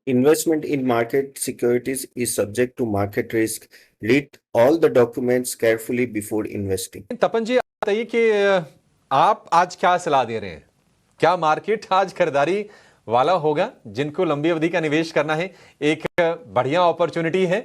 Investment in market securities is subject to market risk. Read all the documents carefully before investing. तपन जी, बताइए कि आप आज क्या सलाह दे रहे हैं? क्या मार्केट आज खरीदारी वाला होगा? जिनको लंबी अवधि का निवेश करना है, एक बढ़िया अपॉर्चुनिटी है।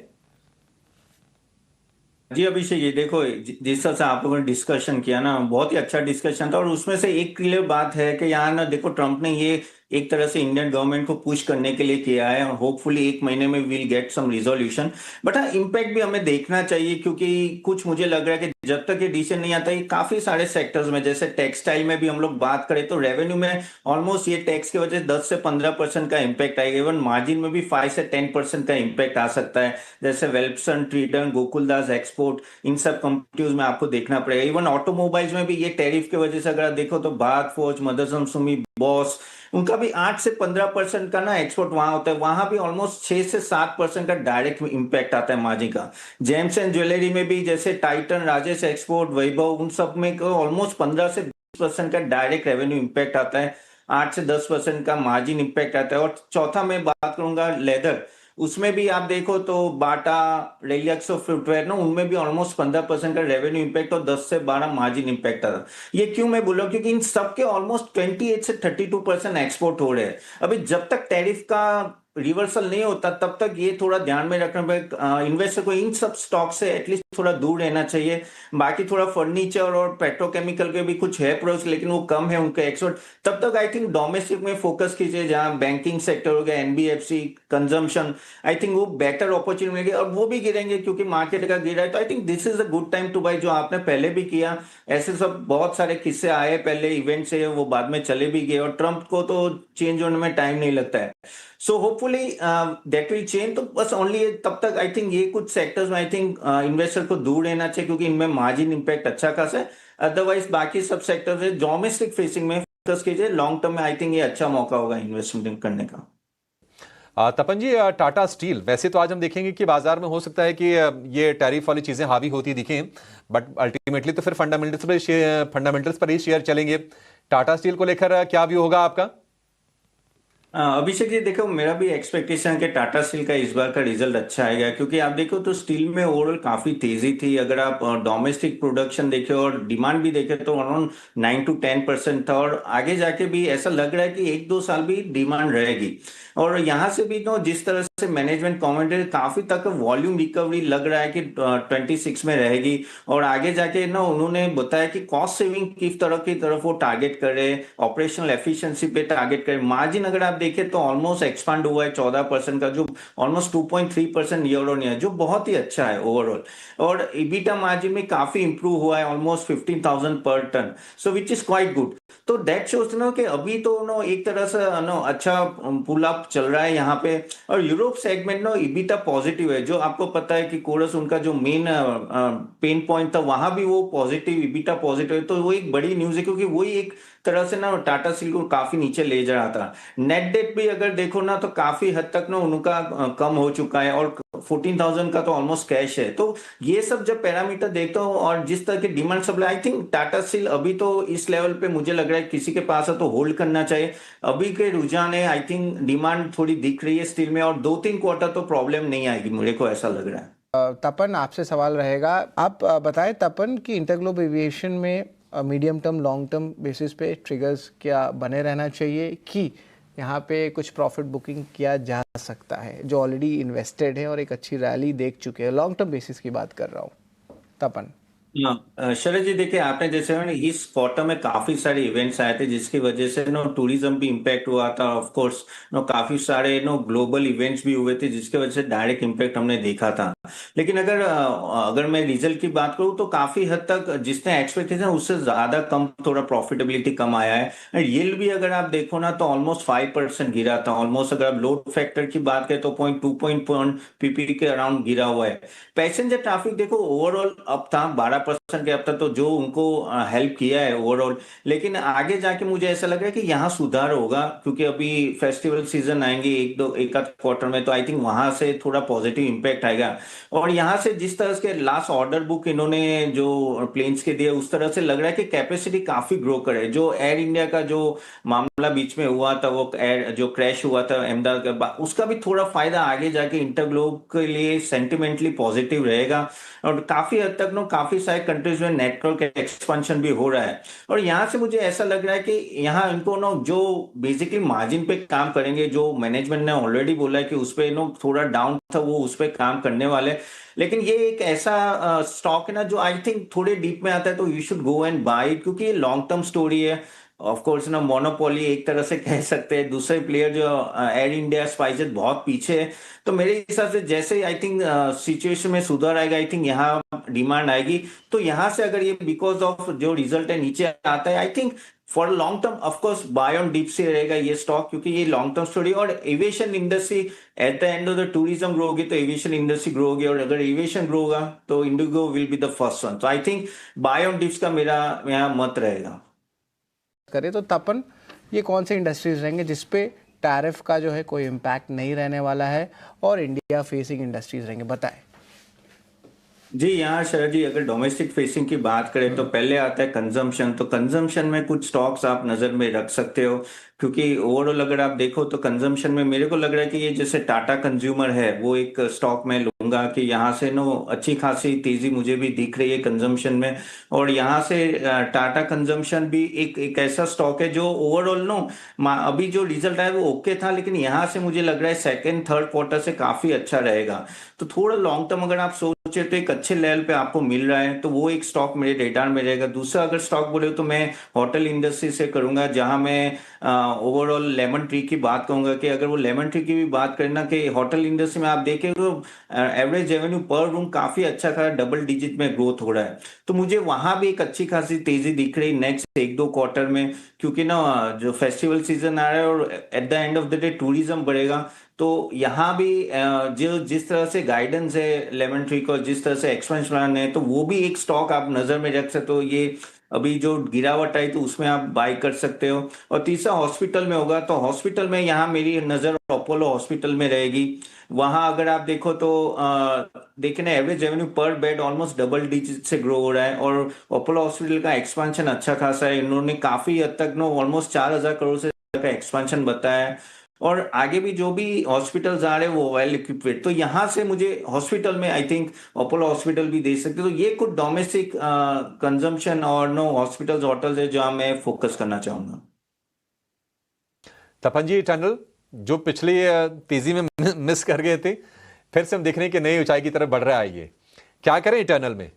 जी अभिषेक, ये देखो जिस तरह से आप लोगों ने डिस्कशन किया ना, बहुत ही अच्छा डिस्कशन था। और उसमें से एक क्लियर बात है कि यहाँ ना देखो, ट्रम्प ने ये एक तरह से इंडियन गवर्नमेंट को पुश करने के लिए किया है और होपफुली एक महीने में will get some resolution. But हाँ, इम्पैक्ट भी हमें देखना चाहिए, क्योंकि कुछ मुझे लग रहा है कि जब तक ये डिसीजन नहीं आता, ये काफी सारे सेक्टर्स में, जैसे टेक्सटाइल में भी हम लोग बात करें तो रेवेन्यू में ऑलमोस्ट ये टैक्स की वजह से 10 से 15% का इम्पैक्ट आएगा। इवन मार्जिन में भी 5 से 10% का इम्पैक्ट आ सकता है। जैसे वेल्पसन, ट्रीटन, गोकुलदास एक्सपोर्ट, इन सब कंपनीज में आपको देखना पड़ेगा। इवन ऑटोमोबाइल्स में भी ये टैरिफ की वजह से अगर आप देखो तो भारत फोर्ज, मदरसन सुमी, बॉस, उनका भी 8 से 15% का ना एक्सपोर्ट वहां होता है। वहां भी ऑलमोस्ट 6 से 7% का डायरेक्ट इम्पैक्ट आता है मार्जिन का। जेम्स एंड ज्वेलरी में भी जैसे टाइटन, राजेश एक्सपोर्ट, वैभव, उन सब में ऑलमोस्ट 15 से 20% का डायरेक्ट रेवेन्यू इम्पैक्ट आता है। 8 से 10% का मार्जिन इम्पैक्ट आता है। और चौथा मैं बात करूंगा लेदर, उसमें भी आप देखो तो बाटा, रेलिक्सो फुटवेयर ना, उनमें भी ऑलमोस्ट 15% का रेवेन्यू इम्पैक्ट और 10 से 12 मार्जिन इम्पैक्ट आता है। ये क्यों मैं बोल रहा हूँ, क्योंकि इन सबके ऑलमोस्ट 28 से 32% एक्सपोर्ट हो रहे हैं। अभी जब तक टैरिफ का रिवर्सल नहीं होता तब तक ये थोड़ा ध्यान में रखना पड़ेगा इन्वेस्टर को। इन सब स्टॉक से एटलीस्ट थोड़ा दूर रहना चाहिए। बाकी थोड़ा फर्नीचर और पेट्रोकेमिकल के भी कुछ है प्रोडक्ट्स, लेकिन वो कम है उनका एक्सपोर्ट। तब तक आई थिंक डोमेस्टिक में फोकस कीजिए, जहां बैंकिंग सेक्टर हो गया, एनबीएफसी, कंजम्पशन, आई थिंक वो बेटर अपॉर्चुनिटी मिलेगी। और वो भी गिरेंगे क्योंकि मार्केट का गिरा है, तो I think this is a good time two by, जो आपने पहले भी किया। ऐसे सब बहुत सारे किस्से आए पहले, इवेंट से वो बाद में चले भी गए, और ट्रम्प को तो चेंज होने में टाइम नहीं लगता है। So hopefully that will change. तो बस ओनली तब तक आई थिंक ये कुछ सेक्टर्स में आई थिंक इन्वेस्टर को दूर रहना चाहिए, क्योंकि इनमें मार्जिन इंपैक्ट अच्छा खासा है। अदरवाइज बाकी सब सेक्टर्स है डोमेस्टिक फेसिंग में फोकस कीजिए। लॉन्ग टर्म में आई थिंक ये अच्छा मौका होगा इन्वेस्टमेंट करने का। तपन जी, टाटा स्टील, वैसे तो आज हम देखेंगे कि बाजार में हो सकता है कि ये टैरिफ वाली चीजें हावी होती दिखें, बट अल्टीमेटली तो फिर फंडामेंटल्स पर ही शेयर चलेंगे। टाटा स्टील को लेकर क्या व्यू होगा आपका? अभिषेक जी देखो, मेरा भी एक्सपेक्टेशन है कि टाटा स्टील का इस बार का रिजल्ट अच्छा आएगा, क्योंकि आप देखो तो स्टील में ओवरऑल काफी तेजी थी। अगर आप डोमेस्टिक प्रोडक्शन देखे और डिमांड भी देखे तो अराउंड 9 to 10% था। और आगे जाके भी ऐसा लग रहा है कि 1-2 साल भी डिमांड रहेगी। और यहाँ से भी तो जिस तरह से मैनेजमेंट कमेंटेड, काफी तक वॉल्यूम रिकवरी लग रहा है कि 26 में रहेगी। और आगे जाके ना उन्होंने बताया कि कॉस्ट सेविंग किस तरह की तरफ वो टारगेट कर रहे हैं, ऑपरेशनल एफिशिएंसी पे टारगेट कर रहे हैं। मार्जिन अगर आप देखें तो ऑलमोस्ट एक्सपांड हुआ है 14% का, जो ऑलमोस्ट 2.3% ईयर ऑन ईयर, जो बहुत ही अच्छा है ओवरऑल। और इबिटा मार्जिन में काफी इंप्रूव हुआ है, ऑलमोस्ट 15,000 पर ton, so which is quite good. तो दैट शोज नो कि अभी तो नो एक तरह से नो अच्छा पुल अप चल रहा है यहाँ पे। और Europe segment no EBITDA positive है, जो आपको पता है कि कोरस उनका जो मेन पेन पॉइंट था, वहां भी वो पॉजिटिव, इबिटा पॉजिटिव है। तो वो एक बड़ी न्यूज है, क्योंकि वही एक तरह से ना टाटा स्टील को काफी नीचे ले जा रहा था। नेट डेट भी अगर देखो ना तो काफी हद तक ना उनका कम हो चुका है, और 14,000 का तो ऑलमोस्ट कैश है। तो ये सब जब पैरामीटर देखता हूँ और जिस तरह की demand supply, I think Tata steel अभी तो इस लेवल पे मुझे लग रहा है किसी के पास है तो होल्ड करना चाहिए। अभी के रुझान है, आई थिंक डिमांड थोड़ी दिख रही है स्टील में, और 2-3 क्वार्टर तो प्रॉब्लम नहीं आएगी, मुझे को ऐसा लग रहा है। तपन, आपसे सवाल रहेगा। आप बताएं तपन कि इंटरग्लोब एविएशन में medium term long term basis पे ट्रिगर्स क्या बने रहना चाहिए कि यहाँ पे कुछ प्रॉफिट बुकिंग किया जा सकता है, जो ऑलरेडी इन्वेस्टेड है और एक अच्छी रैली देख चुके हैं? लॉन्ग टर्म बेसिस की बात कर रहा हूँ तपन। शरद जी देखिए, आपने जैसे ना इस क्वार्टर में काफी सारे इवेंट्स आए थे, जिसकी वजह से नो टूरिज्म भी इम्पैक्ट हुआ था। ऑफ कोर्स नो काफी सारे नो ग्लोबल इवेंट्स भी हुए थे, जिसकी वजह से डायरेक्ट इम्पैक्ट हमने देखा था। लेकिन अगर मैं रिजल्ट की बात करूं तो काफी हद तक जिसने एक्सपेक्टेशन उससे ज्यादा कम, थोड़ा प्रॉफिटेबिलिटी कम आया है। एंड यील्ड भी अगर आप देखो ना तो ऑलमोस्ट 5% गिरा था। ऑलमोस्ट अगर आप लोड फैक्टर की बात करें तो 0.2 पीपी के अराउंड गिरा हुआ है। पैसेंजर ट्रैफिक देखो ओवरऑल अप था 12% के अब तक तो जो उनको हेल्प किया है ओवरऑल, लेकिन आगे जाके मुझे ऐसा लग रहा है कि यहाँ सुधार होगा, क्योंकि अभी फेस्टिवल सीजन आएंगे एक आध क्वार्टर में, तो आई थिंक वहां से थोड़ा पॉजिटिव इम्पैक्ट आएगा। और यहाँ से जिस तरह के लास्ट ऑर्डर बुक इन्होंने जो प्लेन्स के दिए, उस तरह से लग रहा है कि कैपेसिटी काफी ग्रो करे। जो एयर इंडिया का जो मामला बीच में हुआ था, वो एयर जो क्रैश हुआ था अहमदाबाद के बाद, उसका भी थोड़ा फायदा आगे जाके इंटरग्लोब के लिए सेंटिमेंटली पॉजिटिव रहेगा। और काफी हद तक काफी सारे कंट्रीज में नेटवर्क एक्सपेंशन भी हो रहा है। और यहाँ से मुझे ऐसा लग रहा है कि यहाँ इनको जो बेसिकली मार्जिन पे काम करेंगे, जो मैनेजमेंट ने ऑलरेडी बोला है कि उस पे थोड़ा डाउन था, वो उस पे काम करने वाले। लेकिन ये एक ऐसा स्टॉक है ना जो आई थिंक थोड़े डीप में आता है, तो you should go and buy it, क्योंकि ये लॉन्ग टर्म स्टोरी है। ऑफ कोर्स ना, मोनोपोली एक तरह से कह सकते हैं। दूसरे प्लेयर जो एयर इंडिया, स्पाइसजेट बहुत पीछे है। तो मेरे हिसाब से जैसे आई थिंक सिचुएशन में सुधार आएगा, आई थिंक यहाँ डिमांड आएगी। तो यहाँ से अगर ये बिकॉज ऑफ जो रिजल्ट है नीचे आता है, I think for long term of course buy on dip से रहेगा ये स्टॉक, क्योंकि ये लॉन्ग टर्म स्टोरी। और aviation industry at the end of the tourism grow होगी तो एविएशन इंडस्ट्री ग्रो होगी, और अगर एविएशन ग्रो होगा तो IndiGo will be the first one. तो I think buy on dips का मेरा यहाँ मत रहेगा। करें तो तपन, ये कौन से इंडस्ट्रीज रहेंगे जिसपे टैरिफ का जो है कोई इम्पैक्ट नहीं रहने वाला है और इंडिया फेसिंग इंडस्ट्रीज रहेंगे, बताएं। जी, यहाँ शरद जी, अगर डोमेस्टिक फेसिंग की बात करें तो पहले आता है कंजम्पशन। तो कंजम्पशन में कुछ स्टॉक्स आप नजर में रख सकते हो, क्योंकि ओवरऑल अगर आप देखो तो कंजम्पशन में मेरे को लग रहा है कि ये जैसे टाटा कंज्यूमर है, वो एक स्टॉक में लूंगा कि यहाँ से अच्छी खासी तेजी मुझे भी दिख रही है कंजम्पशन में। और यहाँ से टाटा कंजम्पशन भी एक ऐसा स्टॉक है जो ओवरऑल अभी जो रिजल्ट आया वो ओके था, लेकिन यहाँ से मुझे लग रहा है सेकेंड थर्ड क्वार्टर से काफी अच्छा रहेगा। तो थोड़ा लॉन्ग टर्म अगर आप सोचे तो एक अच्छे लेवल पे आपको मिल रहा है, तो वो एक स्टॉक मेरे रेडार में रहेगा। दूसरा अगर स्टॉक बोले तो मैं होटल इंडस्ट्री से करूंगा, जहां मैं ओवरऑल लेमन ट्री की बात कहूंगा कि अगर वो लेमन ट्री की भी बात करना कि होटल इंडस्ट्री में आप देखें तो एवरेज रेवेन्यू पर रूम काफी अच्छा खासा डबल डिजिट में ग्रोथ हो रहा है। तो मुझे वहां भी एक अच्छी खासी तेजी दिख रही नेक्स्ट एक दो क्वार्टर में, क्योंकि जो फेस्टिवल सीजन आ रहा है और eight the end of the day tourism बढ़ेगा। तो यहाँ भी जो जिस तरह से गाइडेंस है लेमन ट्री को, जिस तरह से एक्सपेंशन प्लान है, तो वो भी एक स्टॉक आप नजर में रख सकते हो। ये अभी जो गिरावट आई तो उसमें आप बाय कर सकते हो। और तीसरा हॉस्पिटल में होगा, तो हॉस्पिटल में यहाँ मेरी नजर अपोलो हॉस्पिटल में रहेगी। वहां अगर आप देखो तो देखें ना, एवरेज रेवेन्यू पर बेड ऑलमोस्ट डबल डिजिट से ग्रो हो रहा है, और अपोलो हॉस्पिटल का एक्सपेंशन अच्छा खासा है। इन्होंने काफी हद तक ऑलमोस्ट 4,000 करोड़ से का एक्सपेंशन बताया है। और आगे भी जो भी हॉस्पिटल्स आ रहे हैं वो वेल इक्विप्ड, तो यहाँ से मुझे हॉस्पिटल में आई थिंक अपोलो हॉस्पिटल भी दे सकते। तो ये कुछ डोमेस्टिक कंजम्पशन और हॉस्पिटल्स होटल्स है जहाँ मैं फोकस करना चाहूंगा। तपन जी, टनल जो पिछली तेजी में मिस कर गए थे, फिर से हम देख रहे हैं कि नई ऊंचाई की तरफ बढ़ रहा है। ये क्या करें टनल में?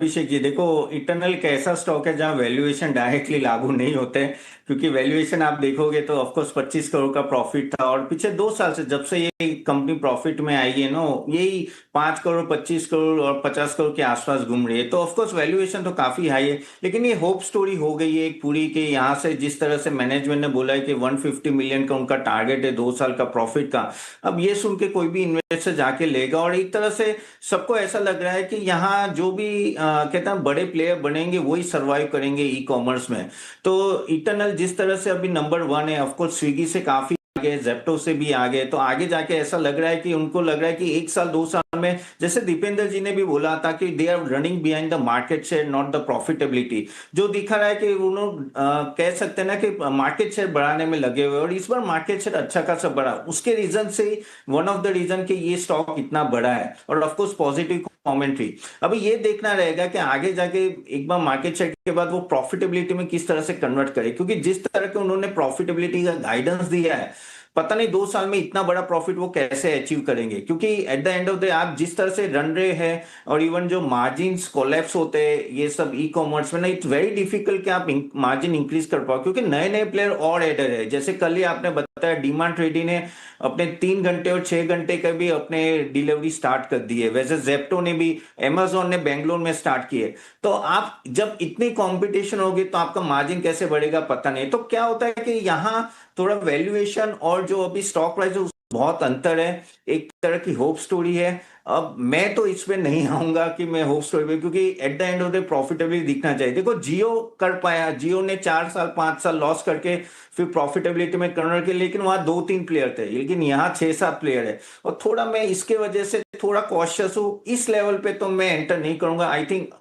अभिषेक जी, देखो इटर्नल एक ऐसा स्टॉक है जहां वैल्यूएशन डायरेक्टली लागू नहीं होते, क्योंकि वैल्यूएशन आप देखोगे तो ऑफकोर्स 25 करोड़ का प्रॉफिट था, और पिछले 2 साल से जब से ये कंपनी प्रॉफिट में आई है यही 5 करोड़ 25 करोड़ और 50 करोड़ के आसपास घूम रही है। तो ऑफकोर्स वैल्यूएशन तो काफी हाई है, लेकिन ये होप स्टोरी हो गई है एक पूरी कि यहाँ से जिस तरह से मैनेजमेंट ने बोला है कि 150 मिलियन का उनका टारगेट है 2 साल का प्रॉफिट का। अब ये सुन के कोई भी इन्वेस्टर जाके लेगा, और एक तरह से सबको ऐसा लग रहा है कि यहाँ जो भी कहता है बड़े प्लेयर बनेंगे वही सरवाइव करेंगे ई कॉमर्स में। तो इटर्नल जिस तरह से अभी नंबर 1 है, ऑफकोर्स स्विगी से काफी आगे, जेप्टो से भी आगे, तो आगे जाके ऐसा लग रहा है कि उनको लग रहा है कि 1 साल 2 साल में, जैसे दीपेंद्र जी ने भी बोला था कि they are running behind the market share not the profitability, जो दिखा रहा है कि उन्होंने कह सकते हैं ना कि मार्केट शेयर बढ़ाने में लगे हुए, और इस बार मार्केट शेयर अच्छा खासा बढ़ा। उसके रीजन से वन ऑफ द रीजन कि ये स्टॉक इतना बड़ा है, और ऑफकोर्स पॉजिटिव कमेंट्री। अभी ये देखना रहेगा कि आगे जाके एक बार मार्केट शेयर के बाद वो प्रॉफिटेबिलिटी में किस तरह से कन्वर्ट करे, क्योंकि जिस तरह के उन्होंने प्रॉफिटेबिलिटी का गाइडेंस दिया है, पता नहीं 2 साल में इतना बड़ा प्रॉफिट वो कैसे अचीव करेंगे। क्योंकि eight the end of the आप जिस तरह से रन रहे हैं, और इवन जो मार्जिन कोलैप्स होते हैं ये सब ई कॉमर्स में ना, इट्स वेरी डिफिकल्ट कि आप मार्जिन इंक्रीज कर पाओ, क्योंकि नए नए प्लेयर और एडर है। जैसे कल ही आपने बताया डिमांड ट्रेडी ने अपने 3 घंटे और 6 घंटे का भी अपने डिलीवरी स्टार्ट कर दी है। वैसे जेप्टो ने भी, अमेजोन ने बेंगलोर में स्टार्ट किए। तो आप जब इतनी कंपटीशन होगी तो आपका मार्जिन कैसे बढ़ेगा पता नहीं। तो क्या होता है कि यहाँ थोड़ा वैल्यूएशन और जो अभी स्टॉक प्राइस है बहुत अंतर है, एक तरह की होप स्टोरी है। अब मैं तो इस पे नहीं आऊंगा कि मैं होप स्टोरी पे, क्योंकि eight the end of the profitability दिखना चाहिए। देखो जियो कर पाया, जियो ने 4 साल 5 साल लॉस करके फिर प्रॉफिटेबिलिटी में कन्वर्ट किया, लेकिन वहां 2-3 प्लेयर थे, लेकिन यहाँ 6-7 प्लेयर है। और थोड़ा मैं इसके वजह से थोड़ा कॉशियस हूँ। इस लेवल पे तो मैं एंटर नहीं करूंगा। आई थिंक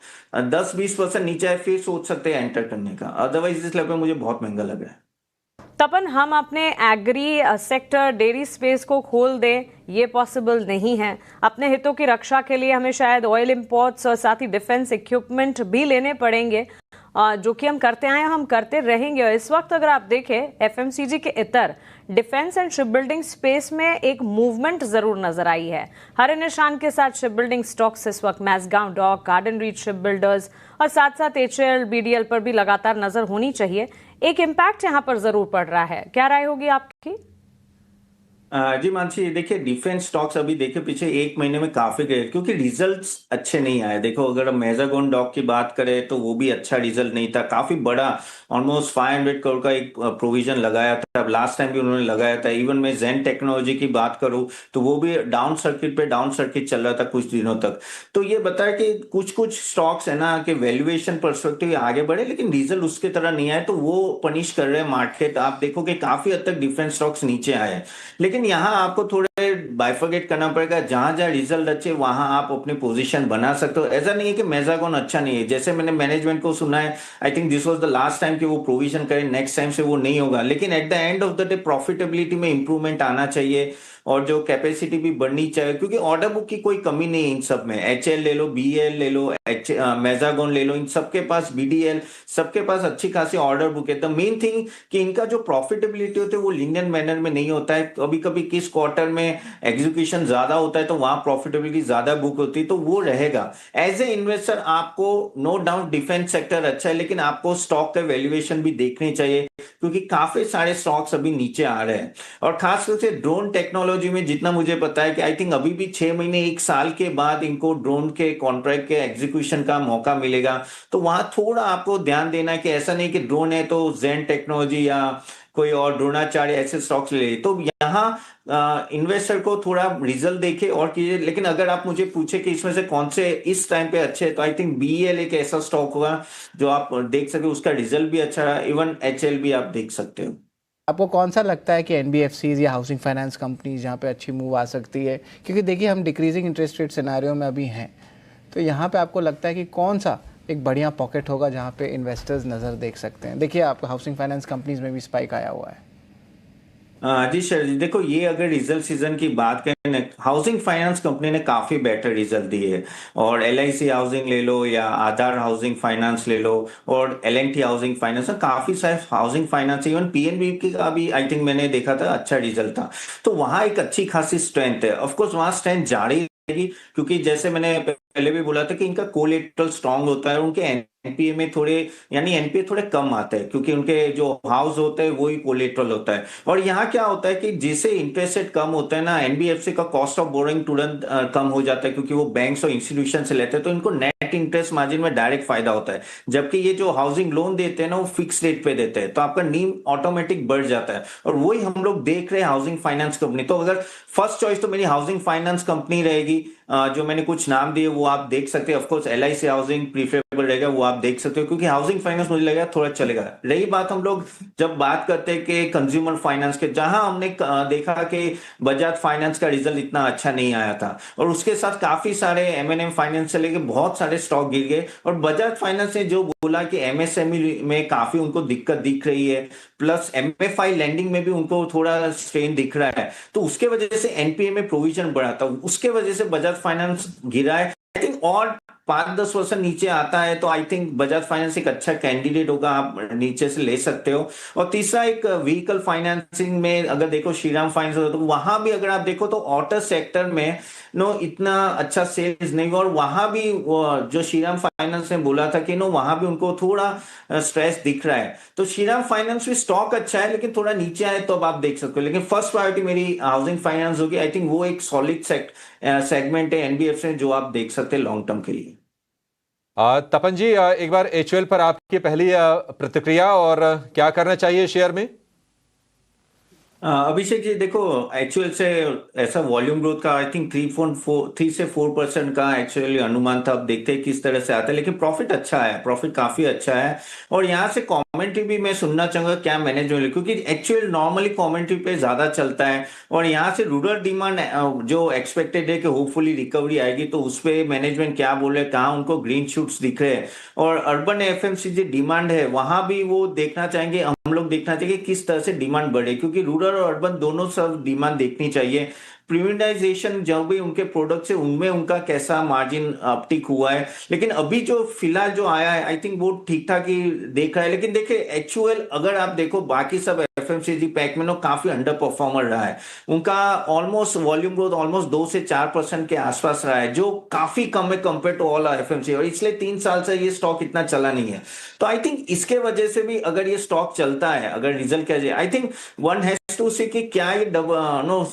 10-20% नीचे है फिर सोच सकते हैं एंटर करने का, अदरवाइज इस लेवल पे मुझे बहुत महंगा लग रहा है। तपन, हम अपने एग्री सेक्टर डेयरी स्पेस को खोल दें, ये पॉसिबल नहीं है। अपने हितों की रक्षा के लिए हमें शायद ऑयल इंपोर्ट्स और साथ ही डिफेंस इक्विपमेंट भी लेने पड़ेंगे, जो कि हम करते आए हम करते रहेंगे। और इस वक्त अगर आप देखें एफएमसीजी के इतर defence and ship building space में एक मूवमेंट जरूर नजर आई है। हरे निशान के साथ शिप बिल्डिंग स्टॉक्स इस वक्त Mazagon Dock, Garden Reach Ship Builders और साथ साथ एचएएल, बीडीएल पर भी लगातार नजर होनी चाहिए। एक इम्पैक्ट यहां पर जरूर पड़ रहा है, क्या राय होगी आपकी? जी मानसी, देखिए डिफेंस स्टॉक्स अभी देखिए पिछले 1 महीने में काफी गए, क्योंकि रिजल्ट्स अच्छे नहीं आए। देखो अगर हम मेजागोन डॉक की बात करें तो वो भी अच्छा रिजल्ट नहीं था, काफी बड़ा ऑलमोस्ट 500 करोड़ का एक प्रोविजन लगाया था। लास्ट टाइम भी उन्होंने लगाया था। इवन मैं जेन टेक्नोलॉजी की बात करूं तो वो भी डाउन सर्किट पे डाउन सर्किट चल रहा था कुछ दिनों तक। तो ये बताया कि कुछ कुछ स्टॉक्स है ना कि वैल्यूएशन परस्पेक्टिव आगे बढ़े, लेकिन रिजल्ट उसके तरह नहीं आए, तो वो पनिश कर रहे हैं मार्केट। आप देखो कि काफी हद तक डिफेंस स्टॉक्स नीचे आए हैं, लेकिन यहाँ आपको थोड़े बाइफरगेट करना पड़ेगा। जहां जहां रिजल्ट अच्छे वहां आप अपनी पोजीशन बना सकते हो। ऐसा नहीं है कि मेजागोन अच्छा नहीं है, जैसे मैंने मैनेजमेंट को सुना है, I think this was the last time कि वो प्रोविजन करें, नेक्स्ट टाइम से वो नहीं होगा। लेकिन eight the end of the day profitability में इंप्रूवमेंट आना चाहिए और जो कैपेसिटी भी बढ़नी चाहिए, क्योंकि ऑर्डर बुक की कोई कमी नहीं है इन सब में। एचएल ले लो, बीएल ले लो, मेजागोन ले लो, इन सबके पास, बीडीएल, सबके पास अच्छी खासी ऑर्डर बुक है। द मेन थिंग कि इनका जो प्रॉफिटेबिलिटी होती है वो लीनियर मैनर में नहीं होता है। कभी कभी किस क्वार्टर में एग्जीक्यूशन ज्यादा होता है तो वहां प्रॉफिटेबिलिटी ज्यादा बुक होती है, तो वो रहेगा। एज ए इन्वेस्टर आपको नो डाउट डिफेंस सेक्टर अच्छा है, लेकिन आपको स्टॉक का वैल्यूएशन भी देखनी चाहिए, क्योंकि काफी सारे स्टॉक्स अभी नीचे आ रहे हैं। और खासकर से ड्रोन टेक्नोलॉजी में जितना मुझे पता है कि आई थिंक अभी भी 6 महीने 1 साल के बाद इनको ड्रोन के कॉन्ट्रैक्ट के एग्जीक्यूशन का मौका मिलेगा। तो वहां थोड़ा आपको ध्यान देना है कि ऐसा नहीं कि ड्रोन है तो जेन टेक्नोलॉजी या कोई और द्रोणाचार्य ऐसे स्टॉक्स ले। तो यहाँ इन्वेस्टर को थोड़ा रिजल्ट देखे और कीजिए। लेकिन अगर आप मुझे पूछे कि इसमें से कौन से इस टाइम पे अच्छे हैं, तो आई थिंक बीएल एक ऐसा स्टॉक होगा जो आप देख सकते हो, उसका रिजल्ट भी अच्छा है। इवन एचएल भी आप देख सकते हो। आपको कौन सा लगता है कि एनबीएफसीज या हाउसिंग फाइनेंस कंपनीज जहाँ पे अच्छी मूव आ सकती है? क्योंकि देखिए हम डिक्रीजिंग इंटरेस्ट रेट सिनेरियो में अभी हैं, तो यहाँ पे आपको लगता है कि कौन सा एक बढ़िया पॉकेट होगा जहाँ पे इन्वेस्टर्स नज़र देख सकते हैं? देखिए आपको हाउसिंग फाइनेंस कंपनीज में भी स्पाइक आया हुआ है। जी सर जी, देखो ये अगर रिजल्ट सीजन की बात करें ना, हाउसिंग फाइनेंस कंपनी ने काफी बेटर रिजल्ट दिए है। और एलआईसी हाउसिंग ले लो या आधार हाउसिंग फाइनेंस ले लो और एलएनटी हाउसिंग फाइनेंस, काफी सारे हाउसिंग फाइनेंस, इवन पीएनबी का भी आई थिंक मैंने देखा था अच्छा रिजल्ट था। तो वहां एक अच्छी खासी स्ट्रेंथ है। ऑफकोर्स वहां स्ट्रेंथ जारी रहेगी, क्योंकि जैसे मैंने पहले भी बोला था कि इनका कोलेटरल स्ट्रांग होता है। उनके एनपीए में थोड़े, यानी एनपीए थोड़े कम आते हैं, क्योंकि उनके जो हाउस होते हैं वही कोलेटरल होता है। और यहाँ क्या होता है कि जिसे इंटरेस्ट रेट कम होता है ना, एनबीएफसी का कॉस्ट ऑफ बोरोइंग तुरंत कम हो जाता है, क्योंकि वो बैंक्स और इंस्टीट्यूशन से लेते हैं, तो इनको नेट इंटरेस्ट मार्जिन में डायरेक्ट फायदा होता है। जबकि ये जो हाउसिंग लोन देते हैं ना, वो फिक्स रेट पे देते हैं, तो आपका नीम ऑटोमेटिक बढ़ जाता है। और वही हम लोग देख रहे हैं हाउसिंग फाइनेंस कंपनी। तो अगर फर्स्ट चॉइस तो मेरी हाउसिंग फाइनेंस कंपनी रहेगी। जो मैंने कुछ नाम दिए वो आप देख सकते हैं। ऑफकोर्स एलआईसी हाउसिंग प्रीफरेबल रहेगा, वो आप देख सकते हो, क्योंकि हाउसिंग फाइनेंस मुझे लगेगा थोड़ा चलेगा। रही बात हम लोग जब बात करते हैं कि कंज्यूमर फाइनेंस के, जहां हमने देखा कि बजाज फाइनेंस का रिजल्ट इतना अच्छा नहीं आया था, और उसके साथ काफी सारे एमएनएम फाइनेंस से लेके बहुत सारे स्टॉक गिर गए। और बजाज फाइनेंस ने जो बोला कि एमएसएमई में काफी उनको दिक्कत दिख रही है, प्लस एमएफआई लैंडिंग में भी उनको थोड़ा स्ट्रेन दिख रहा है, तो उसके वजह से एनपीए में प्रोविजन बढ़ा था, उसके वजह से बजाज फाइनेंस गिरा है। आई थिंक और 5-10% नीचे आता है तो आई थिंक बजाज फाइनेंस एक अच्छा कैंडिडेट होगा, आप नीचे से ले सकते हो। और तीसरा एक व्हीकल फाइनेंसिंग में अगर देखो श्रीराम फाइनेंस हो, तो वहां भी अगर आप देखो तो ऑटो सेक्टर में नो इतना अच्छा सेल्स नहीं हुआ। और वहां भी जो श्रीराम फाइनेंस ने बोला था कि नो वहां भी उनको थोड़ा स्ट्रेस दिख रहा है। तो श्रीराम फाइनेंस भी स्टॉक अच्छा है, लेकिन थोड़ा नीचे आए तो अब आप देख सकते हो। लेकिन फर्स्ट प्रायोरिटी मेरी हाउसिंग फाइनेंस होगी। आई थिंक वो एक सॉलिड सेगमेंट है एनबीएफसी जो आप देख सकते हैं लॉन्ग टर्म के लिए। तपन जी, एक बार एचयूएल पर आपकी पहली प्रतिक्रिया और क्या करना चाहिए शेयर में? अभिषेक जी देखो, एक्चुअल से ऐसा वॉल्यूम ग्रोथ का आई थिंक 3 से 4% का एक्चुअली अनुमान था। अब देखते हैं किस तरह से आता है, लेकिन प्रॉफिट अच्छा है, प्रॉफिट काफी अच्छा है। और यहाँ से कमेंट्री भी मैं सुनना चाहूंगा क्या मैनेजमेंट, क्योंकि एक्चुअल नॉर्मली कमेंट्री पे ज्यादा चलता है। और यहाँ से रूरल डिमांड जो एक्सपेक्टेड है कि होपफुली रिकवरी आएगी, तो उस पे मैनेजमेंट क्या बोले, कहाँ उनको ग्रीन शूट्स दिख रहे हैं। और अर्बन एफएमसीजी डिमांड है वहां भी वो देखना चाहेंगे, हम लोग देखना चाहिए कि किस तरह से डिमांड बढ़े, क्योंकि रूरल और अर्बन दोनों सब डिमांड देखनी चाहिए। प्रीमियमाइजेशन जो भी उनके प्रोडक्ट्स है उनमें उनका कैसा मार्जिन अपटिक हुआ है, लेकिन अभी जो फिलहाल जो आया है आई थिंक वो ठीक ठाक ही देख रहा है। लेकिन देखिए एक्चुअल अगर आप देखो बाकी सब एफएमसीजी पैक में काफी अंडर परफॉर्मर रहा है। उनका ऑलमोस्ट वॉल्यूम ग्रोथ ऑलमोस्ट 2 से 4% के आसपास रहा है, जो काफी कम है कंपेयर टू ऑल एफएमसीजी। और इसलिए 3 साल से ये स्टॉक इतना चला नहीं है। तो आई थिंक इसके वजह से भी अगर ये स्टॉक चलता है, अगर रिजल्ट क्या जाए, I think one has to see कि क्या ये नो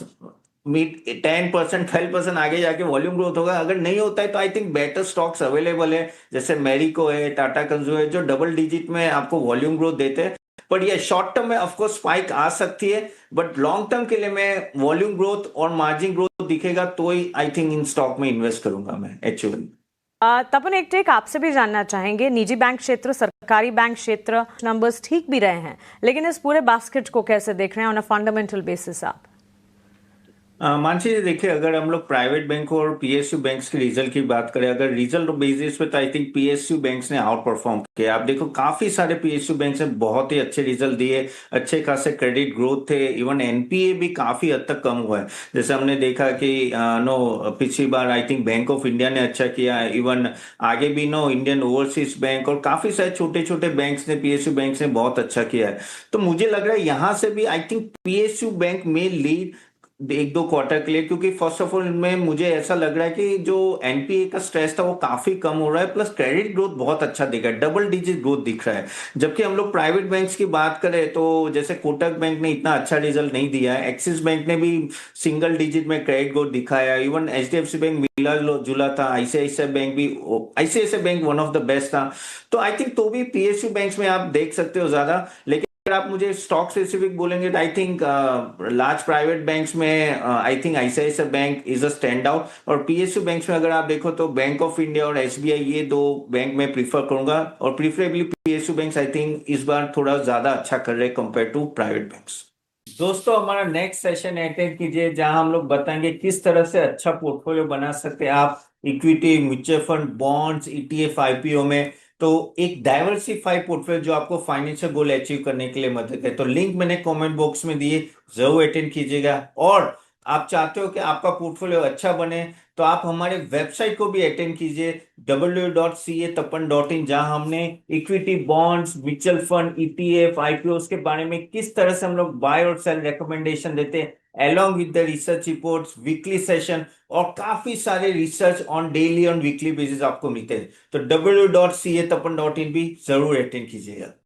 मीट 10% 12% आगे जाके वॉल्यूम ग्रोथ होगा। अगर नहीं होता है तो I think better stocks available है, जैसे मैरिको है, टाटा कंज्यूमर है, जो डबल डिजिट में आपको वॉल्यूम ग्रोथ देते हैं। पर ये शॉर्ट टर्म में ऑफकोर्स स्पाइक आ सकती है, बट लॉन्ग टर्म के लिए मैं वॉल्यूम ग्रोथ और मार्जिन ग्रोथ दिखेगा तो ही आई थिंक इन स्टॉक में इन्वेस्ट करूंगा मैं एक्चुअली। तपन एक टेक आपसे भी जानना चाहेंगे, निजी बैंक क्षेत्र, सरकारी बैंक क्षेत्र नंबर्स ठीक भी रहे हैं, लेकिन इस पूरे बास्केट को कैसे देख रहे हैं ऑन अ फंडामेंटल बेसिस आप? मानसी जी देखिए, अगर हम लोग प्राइवेट बैंक और पीएसयू बैंक्स के रिजल्ट की बात करें, अगर रिजल्ट बेसिस पे, तो आई थिंक पीएसयू बैंक्स ने आउट परफॉर्म किया। आप देखो काफी सारे पीएसयू बैंक्स ने बहुत ही अच्छे रिजल्ट दिए, अच्छे खासे क्रेडिट ग्रोथ थे, इवन एनपीए भी काफी हद तक कम हुआ है। जैसे हमने देखा कि पिछली बार I think Bank of India ने अच्छा किया, इवन आगे भी इंडियन ओवरसीज बैंक और काफी सारे छोटे छोटे बैंक्स ने, पीएसयू बैंक्स ने बहुत अच्छा किया है। तो मुझे लग रहा है यहां से भी आई थिंक पीएसयू बैंक में लीड 1-2 क्वार्टर के लिए, क्योंकि फर्स्ट ऑफ ऑल इनमें मुझे ऐसा लग रहा है कि जो एनपीए का स्ट्रेस था वो काफी कम हो रहा है, प्लस क्रेडिट ग्रोथ बहुत अच्छा दिख रहा है, डबल डिजिट ग्रोथ दिख रहा है। जबकि हम लोग प्राइवेट बैंक्स की बात करें तो जैसे कोटक बैंक ने इतना अच्छा रिजल्ट नहीं दिया है, एक्सिस बैंक ने भी सिंगल डिजिट में क्रेडिट ग्रोथ दिखाया, इवन एचडीएफसी बैंक मिला जुला था, आईसीआईसीआई बैंक भी, ICICI bank one of the best था। तो आई थिंक तो भी पीएसयू बैंक्स में आप देख सकते हो ज्यादा। लेकिन अगर आप मुझे स्टॉक स्पेसिफिक बोलेंगे तो I think large private banks में I think ICICI Bank is a stand out. और पीएसयू बैंक्स में अगर आप देखो तो बैंक ऑफ इंडिया और एसबीआई, ये दो बैंक में प्रीफर करूंगा, और preferably PSU banks I think इस बार थोड़ा ज्यादा अच्छा कर रहे हैं कंपेयर टू प्राइवेट बैंक्स। दोस्तों हमारा नेक्स्ट सेशन अटेंड कीजिए, जहां हम लोग बताएंगे किस तरह से अच्छा पोर्टफोलियो बना सकते हैं आप equity, mutual fund, bonds, ETF, IPO में। तो एक डाइवर्सिफाइड पोर्टफोलियो जो आपको फाइनेंशियल गोल अचीव करने के लिए मदद है। तो लिंक मैंने कमेंट बॉक्स में दिए, जरूर अटेंड कीजिएगा। और आप चाहते हो कि आपका पोर्टफोलियो अच्छा बने, तो आप हमारे वेबसाइट को भी अटेंड कीजिए www.catapan.in, जहां हमने equity, bonds, mutual fund, ETF, IPO के बारे में किस तरह से हम लोग बाय और सेल रिकमेंडेशन देते हैं, along with the research reports, weekly session और काफी सारे रिसर्च ऑन डेली और वीकली बेसिस आपको मिलते हैं। तो www.catapan.in भी जरूर अटेंड कीजिएगा।